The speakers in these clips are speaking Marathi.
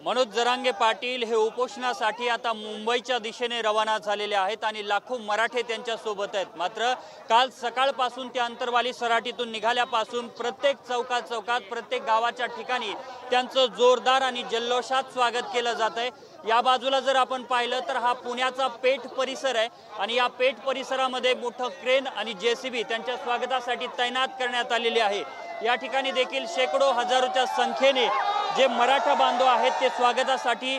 मनोज जरांगे पाटील हे उपोषणासाठी आता मुंबईच्या दिशेने रवाना झालेले आहेत आणि लाखो मराठे त्यांच्या सोबत आहेत। मात्र काल सकाळपासून ते अंतरवाली सराटीतून निघाल्यापासून प्रत्येक चौकात प्रत्येक गावाच्या ठिकाणी त्यांचं जोरदार आणि जल्लोषात स्वागत केलं जात आहे। या बाजूला जर आपण पाहिलं तर हा पुण्याचा पेठ परिसर आहे आणि या पेठ परिसरामध्ये मोठं क्रेन आणि जेसीबी त्यांच्या स्वागतासाठी तैनात करण्यात आलेली आहे। या ठिकाणी देखील शेकडो हजारोच्या संख्येने जे मराठा बांधव आहेत ते स्वागतासाठी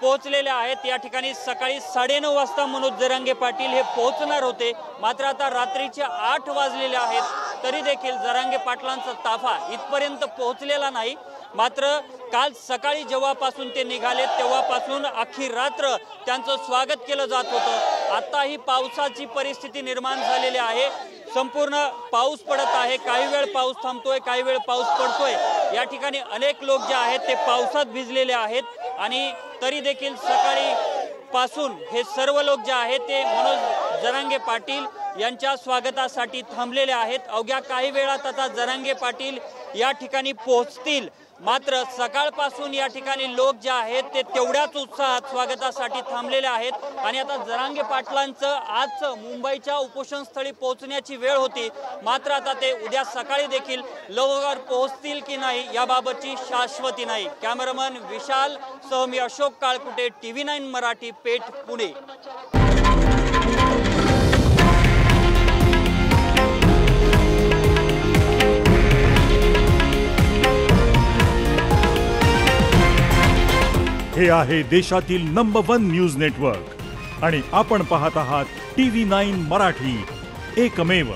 पोहोचलेले आहेत। या ठिकाणी सकाळी 9:30 वाजता मनोज जरांगे पाटील हे पोहोचणार होते, मात्र आता रात्रीचे 8 वाजलेले आहेत तरी देखील जरांगे पाटलांचा ताफा इथपर्यंत पोहोचलेला नाही। मात्र काल सकाळी जेव्हापासून ते निघाले तेव्हापासून अख्खी रात्र त्यांचं स्वागत केलं जात होतं। आता ही पावसाची परिस्थिती निर्माण झालेली आहे, संपूर्ण पाऊस पडत आहे, काही वेळ पाऊस थांबतोय, काही वेळ पाऊस पडतोय। या ठिकाणी अनेक लोक जे आहेत ते पावसात भिजलेले आहेत आणि तरी देखील सकाळी पासून हे सर्व लोक जे आहेत ते मनोज जरांगे पाटील यांच्या स्वागतासाठी थांबलेले आहेत। अवघ्या काही वेळात आता जरांगे पाटील या ठिकाणी पोहोचतील, मात्र सकाळपासून या ठिकाणी लोक जे आहेत ते तेवढ्याच उत्साहात स्वागतासाठी थांबलेले आहेत आणि आता जरांगे पाटलांचं आज मुंबईच्या उपोषणस्थळी पोहोचण्याची वेळ होती, मात्र आता ते उद्या सकाळी देखील लवकर पोहोचतील की नाही याबाबतची शाश्वती नाही। कॅमेरामन विशाल सह मी अशोक काळकुटे, TV9 मराठी, पेठ, पुणे। हे आहे देशातील नंबर 1 न्यूज नेटवर्क आणि आपण पाहत आहात TV9 मराठी, एकमेव।